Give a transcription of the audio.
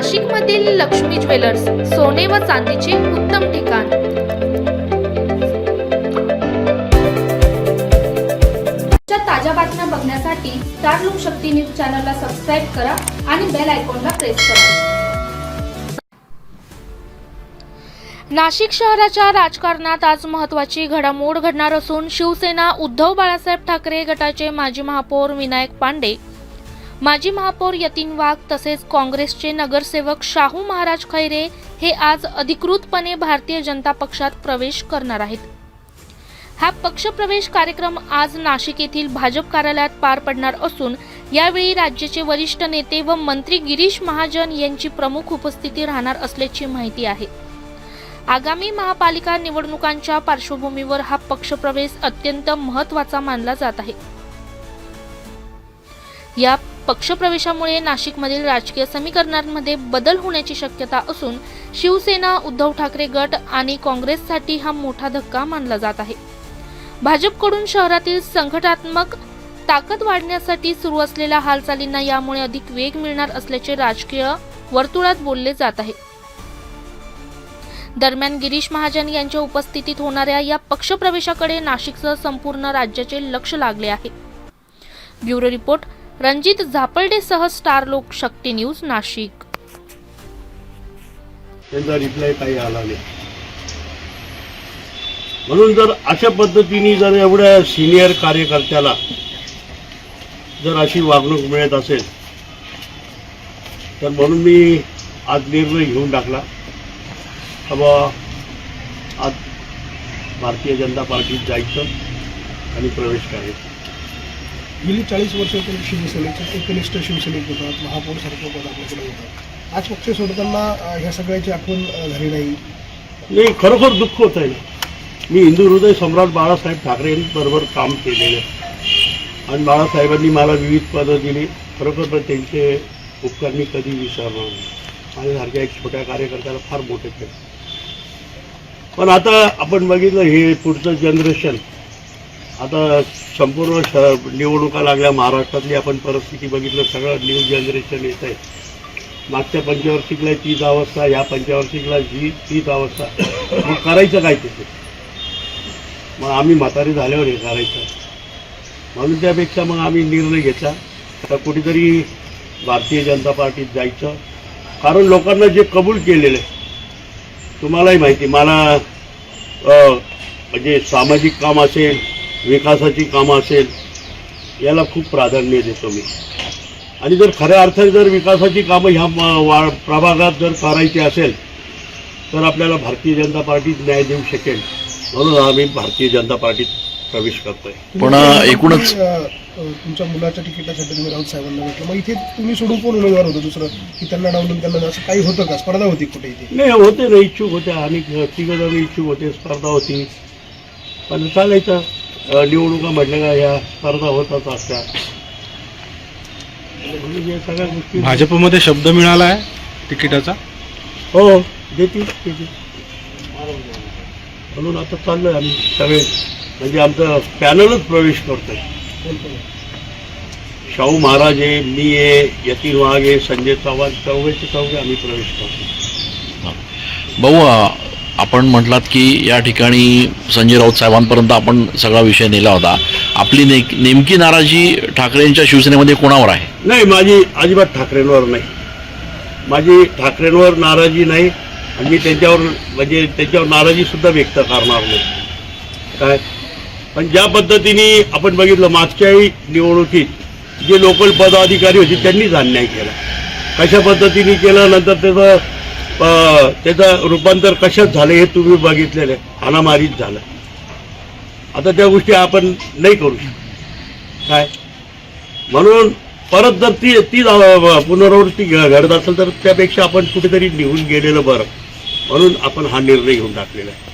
नाशिकमधील लक्ष्मी ज्वेलर्स, सोने व चांदीचे उत्तम ठिकाण। ताज्या बातम्या बघण्यासाठी स्टार लोकशक्ती न्यूज चॅनलला सबस्क्राइब करा आणि बेल आयकॉनला प्रेस करा। नाशिक शहराच्या राजकारणात आज महत्त्वाची घडामोड घडणार असून शिवसेना उद्धव बाळासाहेब ठाकरे गटाचे माजी महापौर विनायक पांडे, माजी महापौर यतीन वाघ तसेच काँग्रेसचे नगरसेवक शाहू महाराज खैरे हे आज अधिकृतपणे भारतीय जनता पक्षात प्रवेश करणार आहेत। हा पक्षप्रवेश कार्यक्रम आज नाशिक येथील भाजप कार्यालयात पार पडणार असून यावेळी राज्याचे वरिष्ठ नेते व मंत्री गिरीश महाजन यांची प्रमुख उपस्थिती राहणार असल्याची माहिती आहे। आगामी महापालिका निवडणुकांच्या पार्श्वभूमीवर हा पक्षप्रवेश अत्यंत महत्त्वाचा मानला जात आहे। या पक्षप्रवेशामुळे नाशिकमधील राजकीय समीकरणांमध्ये बदल होण्याची शक्यता असून शिवसेना, उद्धव ठाकरे गट आणि काँग्रेससाठी हा मोठा धक्का मानला जात आहे। भाजपकडून शहरातील संघटनात्मक ताकद वाढण्यासाठी सुरू असलेल्या हालचालींना यामुळे अधिक वेग मिळणार असल्याचे राजकीय वर्तुळात बोलले जात आहे। दरम्यान गिरीश महाजन यांच्या उपस्थितीत होणाऱ्या या पक्षप्रवेशाकडे नाशिकसह संपूर्ण राज्याचे लक्ष लागले आहे। ब्युरो रिपोर्ट, रणजित झापलडेसह स्टार लोकशक्ती न्यूज, नाशिक। त्यांचा रिप्लाय काही आला नाही, म्हणून जर अशा पद्धतीने जर एवढ्या सिनियर कार्यकर्त्याला जर अशी वागणूक मिळत असेल तर म्हणून मी आज निर्णय घेऊन टाकला बाबा आज भारतीय जनता पार्टीत जायचं आणि प्रवेश करायचा। गेली 40 वर्ष शिवसेनेचे एकनिष्ठ शिवसैनिक होतात, महापौर सारखं पद आपल्याकडे होतं। आज पक्ष सोडताना ह्या सगळ्याची आठवण झाली नाही। खरोखर दुःख होत आहे। मी हिंदू हृदय सम्राट बाळासाहेब ठाकरे यांच्याबरोबर काम केलेलं आहे आणि बाळासाहेबांनी मला विविध पदं दिली। खरोखर त्यांचे उपकार मी कधी विसरणार नाही। माझ्यासारख्या एक छोट्या कार्यकर्त्याला फार मोठे केले। पण आता आपण बघितलं हे पुढचं जनरेशन, आता संपूर्ण निवडणुका लागल्या महाराष्ट्रातली आपण परिस्थिती बघितलं, सगळं न्यू जनरेशन येत आहे। मागच्या पंचवार्षिकला तीच अवस्था, या पंचवार्षिकला तीच अवस्था, मग करायचं काय तिथे? मग आम्ही म्हातारे झाल्यावर हे करायचं, म्हणून त्यापेक्षा मग आम्ही निर्णय घेतला आता कुठेतरी भारतीय जनता पार्टीत जायचं। कारण लोकांना जे कबूल केलेलं आहे तुम्हालाही माहिती, मला म्हणजे सामाजिक काम असेल, विकासाची कामं असेल, याला खूप प्राधान्य देतो मी। आणि जर खऱ्या अर्थाने जर विकासाची कामं ह्या प्रभागात जर करायची असेल तर आपल्याला भारतीय जनता पार्टीत न्याय देऊ शकेल, म्हणून आम्ही भारतीय जनता पार्टीत प्रवेश करतोय। पण एकूणच तुमच्या मुलाच्या तिकिटासाठी तुम्ही राऊत साहेबांना भेटलं, मग इथे तुम्ही सोडून कोण उमेदवार होतं दुसरं की त्यांना डावलून त्यांना असं काही होतं का? स्पर्धा होती कुठे इथे? नाही होते ना, इच्छुक होते आणि तिघजण इच्छुक होते, स्पर्धा होती, पण चालायचं। निवडणुका म्हटलं का या स्पर्धा होतात असत्या, म्हणजे सगळ्या गोष्टी। भाजपमध्ये शब्द मिळाला आहे तिकिटाचा? हो, देतील म्हणून आता चाललोय आम्ही सगळे, म्हणजे आमचं पॅनलच प्रवेश करतोय। शाहू महाराज आहे, मी आहे, यतीन वाघ आहे, संजय चव्हाण, चौघे आम्ही प्रवेश करतो। भाऊ, आपण म्हटलात की या ठिकाणी संजय राऊत साहेबांपर्यंत आपण सगळा विषय नेला होता। आपली नेमकी नाराजी ठाकरेंच्या शिवसेनेमध्ये कोणावर आहे? नाही, माझी अजिबात ठाकरेंवर नाही, माझी ठाकरेंवर नाराजी नाही आणि मी त्यांच्यावर नाराजी सुद्धा व्यक्त करणार नाही काय। पण ज्या पद्धतीने आपण बघितलं मागच्याही निवडणुकीत जे लोकल पदाधिकारी होते त्यांनीच अन्याय केला, कशा पद्धतीने केलं, नंतर त्याचं रूपांतर कशात झालं हे तुम्ही बघितलेलं आहे, हाणामारीत झालं। आता त्या गोष्टी आपण नाही करू शकत काय, म्हणून परत जर ती पुनरावृत्ती घडत असेल तर त्यापेक्षा आपण कुठेतरी निघून गेलेलं बरं, म्हणून आपण हा निर्णय घेऊन टाकलेला आहे।